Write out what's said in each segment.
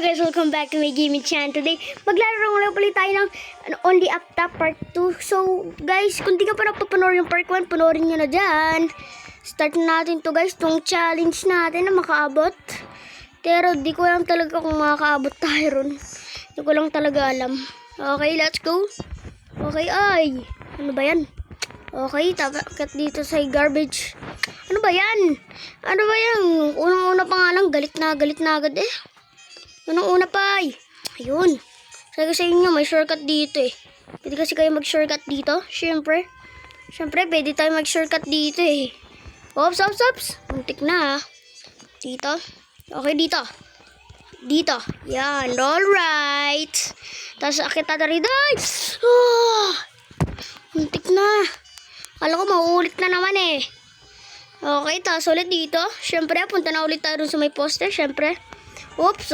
guys, welcome back to my gaming channel. Today, maglaro lang ulit tayo ng Only Up Top Part 2. So guys, kung di ka pa napapanood yung Part 1, panoorin nyo na dyan. Start na natin to guys, tong challenge natin na makaabot. Pero di ko alam talaga kung makakaabot tayo ron. Di ko lang talaga alam. Okay, let's go. Okay, ay. Ano ba yan? Okay, tapat dito sa garbage. Ano ba yan? Ano ba yan? Unang-una pa nga lang, galit na agad eh. Unang-una pa ay. Ayun. Sabi ko sa inyo, may shortcut dito eh. Pwede kasi kayo mag-shortcut dito? Siyempre, pwede tayo mag-shortcut dito eh. Ops. Muntik na. Dito. Okay, dito. Dito. Yan. Alright. Tapos akit na rin. Ay! Muntik na. Kala ko mauulit na naman eh. Okay, tapos ulit dito. Siyempre, punta na ulit tayo dun sa may poster. Siyempre. Oops.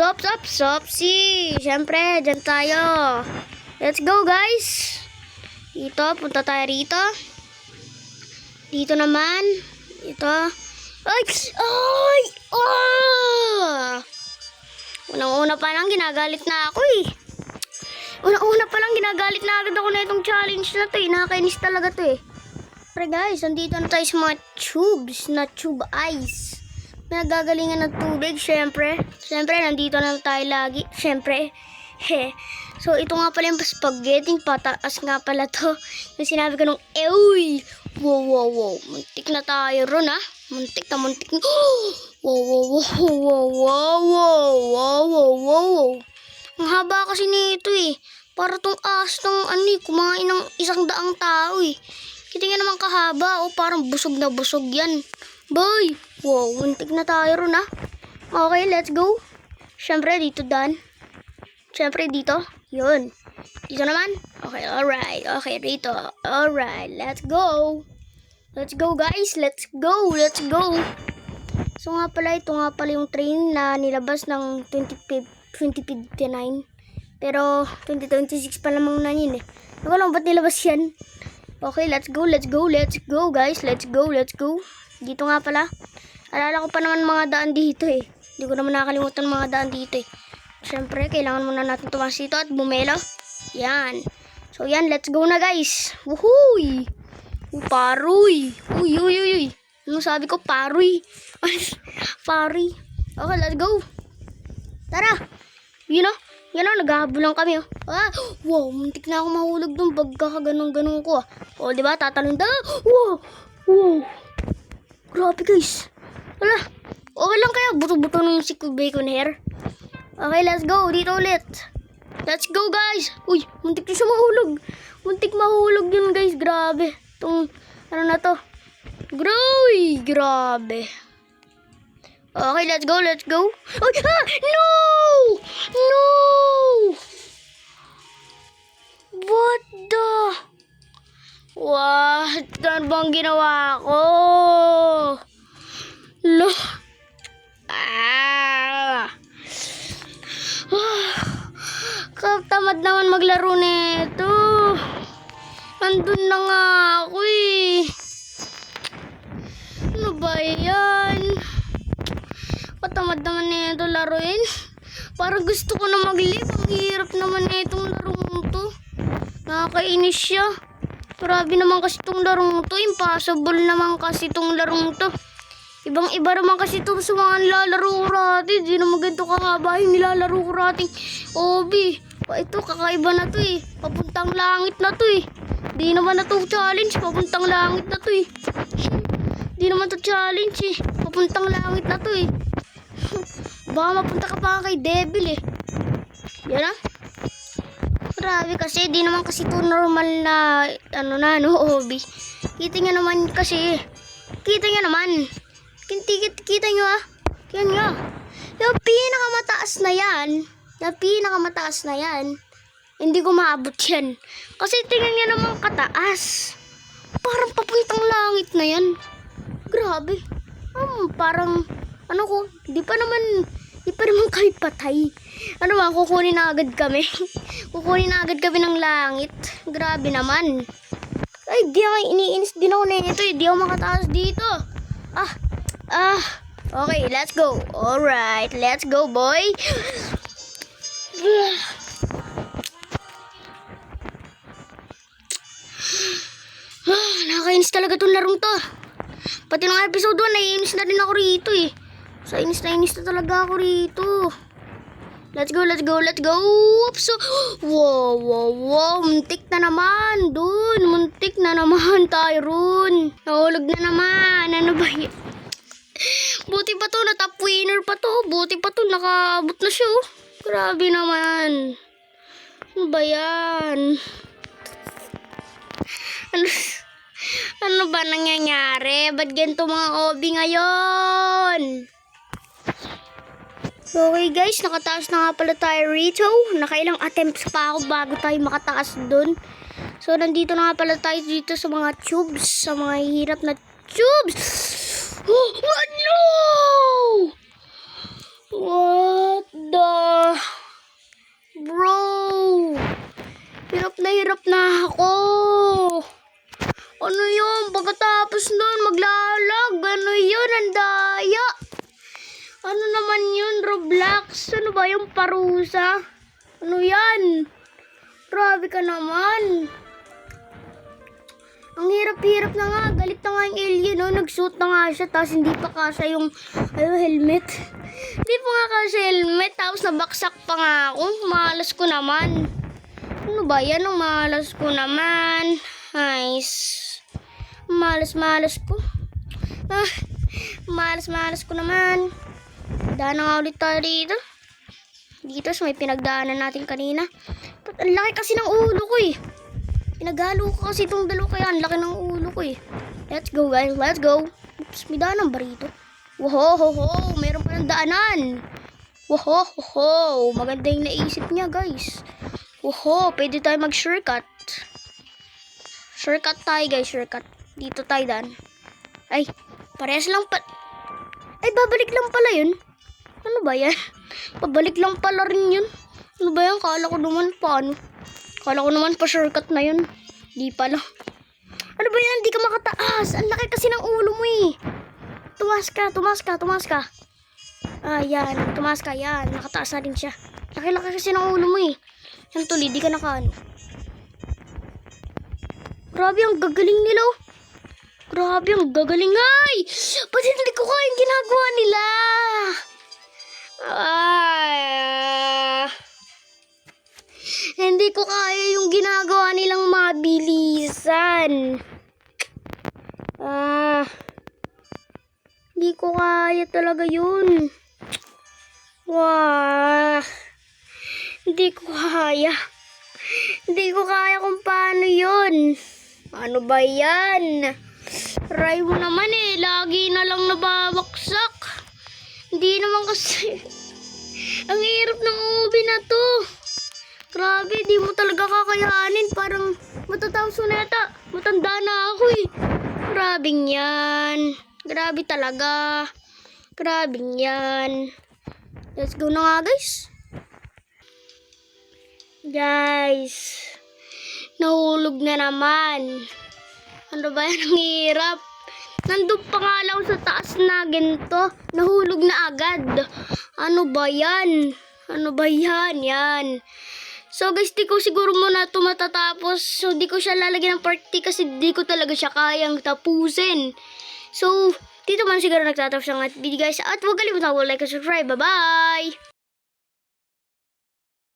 Siyempre, dyan tayo. Let's go, guys. Dito, punta tayo rito. Dito naman. Dito. Ay! Unang-una pa lang, ginagalit na ako eh. Unang-una pa lang, ginagalit na agad ako na itong challenge na to eh. Nakakainis talaga to eh. Pre guys, nandito na tayo sa mga tubes na tube ice. Nagagalingan ng tubig, syempre. Nandito na tayo lagi. Syempre. So, ito nga pala yung spaghetti. Pataas nga pala to. Yung sinabi ko nung, ewy! Wow. Muntik na tayo ron, ha? Muntik na. Wow. Ang haba kasi nito, eh. Para tong ng kumain ng 100 tao, eh. Kita nga naman kahaba, oh, parang busog na busog yan. Boy! Wow, muntik na tayo ron, ha? Okay, let's go. Siyempre, dito dan. Siyempre, dito. Yun. Dito naman. Okay, alright. Okay, dito. Alright, let's go. Let's go, guys. Let's go. So nga pala, ito nga pala yung train na nilabas ng 2059. Pero, 2026 pa lamang na yun, eh. Ako lang, ba't nilabas yan? Okay, let's go, guys. Let's go. Dito nga pala. Alala ko pa naman mga daan dito eh. Hindi ko naman nakakalimutan mga daan dito eh. Siyempre, kailangan muna natin tumas dito at bumelo. Yan. So yan, let's go na guys. Woohoo! Paroy! Uy. Ano sabi ko? Paroy. Paroy. Okay, let's go. Tara. You know? Yan o, naghahabulan kami oh. Wow, muntik na ako mahulog dun pagkakaganong-ganong ko. O, diba? Tatalon tayo. Wow. Grabe guys. Wala. Okay lang kaya buto-buto ng si bacon hair. Okay, let's go. Dito ulit. Let's go guys. Uy, muntik na siya mahulog. Muntik mahulog yun guys. Grabe. Itong, ano na to? Grabe. Okay, let's go. Oh, no! What the? What? Ano bang ginawa ko? Katamad naman maglaro nito. Andun na nga ako eh. Ano ba yan? Katamad naman nito laruin. Parang gusto ko na mag-live. Ang hirap naman na itong larong to. Nakakainis siya. Grabe naman kasi itong larong to. Impossible naman kasi itong larong to. Ibang-iba naman kasi ito sa mga nilalaro ko rati. Di naman ganito kahaba yung nilalaro ko rati. Obi. Ito kakaiba na to eh. Papuntang langit na to eh. Di naman na to challenge. Papuntang langit na to eh. Di naman to challenge eh. Papuntang langit na to eh. Baka mapunta ka pa kay Devil eh. Yan ah. Grabe kasi, di naman kasi ito normal na, hobby. Kita nyo naman kasi. Kita nyo naman. Kita nyo ah. Yan nga. Yung pinakamataas na yan. Hindi ko maabot yan. Kasi tingnan nyo naman kataas. Parang papuntang langit na yan. Grabe. Parang, di pa naman kami patay. Ano ba, kukunin na agad kami. Kukunin na agad kami ng langit. Grabe naman. Ay, di ako iniinis din ako na ito eh. Di ako makataas dito. Okay, let's go. Alright, let's go boy. Nakakainis talaga tong larong to. Pati nung episode 1, naiinis na rin ako rito eh. So, inis na talaga ako rito. Let's go, let's go, let's go. Oops. Wow, wow, wow. Muntik na naman. Dun, muntik na naman tayo ron. Nahulog na naman. Ano ba yan? Buti pa to, na top winner pa to. Buti pa to, nakaabot na siya oh. Grabe naman. Ano ba yan? Ano ba nangyayari? Ba't ganito mga OB ngayon? So, okay guys, nakataas na nga pala tayo rito. Nakailang attempts pa ako bago tayo makataas dun. So, nandito na nga pala tayo dito sa mga tubes. Sa mga hirap na tubes. Oh, what no? What the? Bro. Hirap na ako. Ano yun? Pagkatapos nun, maglalag. Ano yun? Ang daya. Ano naman yun, Roblox? Ano ba yung parusa? Ano yan? Grabe ka naman. Ang hirap-hirap na nga. Galit na nga yung alien, no? Nag-suit na nga siya, tapos hindi pa kasya yung helmet. Hindi pa nga kasya helmet, tapos nabaksak pa nga ako. Malas ko naman. Ano ba yan? Ang malas ko naman. Nice. Malas ko. Malas ko naman. Daan na nga ulit tayo dito. Dito sa may pinagdaanan natin kanina. But ang laki kasi ng ulo ko eh. Pinaghalo ko kasi itong dalawa kaya ang laki ng ulo ko eh. Let's go guys, let's go. Oops, may daanan ba rito? Wohohoho, meron pa ng daanan. Wohohoho, maganda yung naisip niya guys. Woho, pwede tayo mag-shortcut. Shortcut tayo guys, shortcut. Dito tayo daan. Ay, parehas lang pa. Ay, babalik lang pala yun. Ano ba yan? Pabalik lang pala rin yun. Ano ba yan? Kala ko naman paano? Kala ko naman pa shortcut na yun. Di pala. Ano ba yan? Di ka makataas. Ang laki kasi ng ulo mo eh. Tumas ka. Yan. Tumas ka. Yan. Nakataas na din siya. Laki-laki kasi ng ulo mo eh. Yan tuloy. Di ka nakaano. Grabe, ang gagaling nila oh. Grabe, ang gagaling. Ay! Ba't hindi ko kaya yung ginagawa nila? Hindi ko kaya yung ginagawa nilang mabilisan. Hindi ko kaya talaga yun. Wah. Hindi ko kaya. Hindi ko kaya kung paano yun. Ano ba yan? Try mo naman eh. Lagi na lang nababaksak. Hindi naman kasi. Ang hirap ng ubi na to. Grabe, di mo talaga kakayanin. Parang matatapos na yata. Matanda na ako eh. Grabing yan. Grabe talaga. Grabing yan. Let's go na nga guys. Guys. Nahulog na naman. Ano ba yan? Ang hirap. Nandun pa nga lang sa taas na ganito. Nahulog na agad. Ano ba yan? Ano ba yan? Yan. So guys, di ko siguro muna ito matatapos. So di ko siya lalagyan ng part 3 kasi di ko talaga siya kayang tapusin. So, dito man siguro nagtatapos ang video guys. At huwag kalimutan ko like and subscribe. Bye-bye!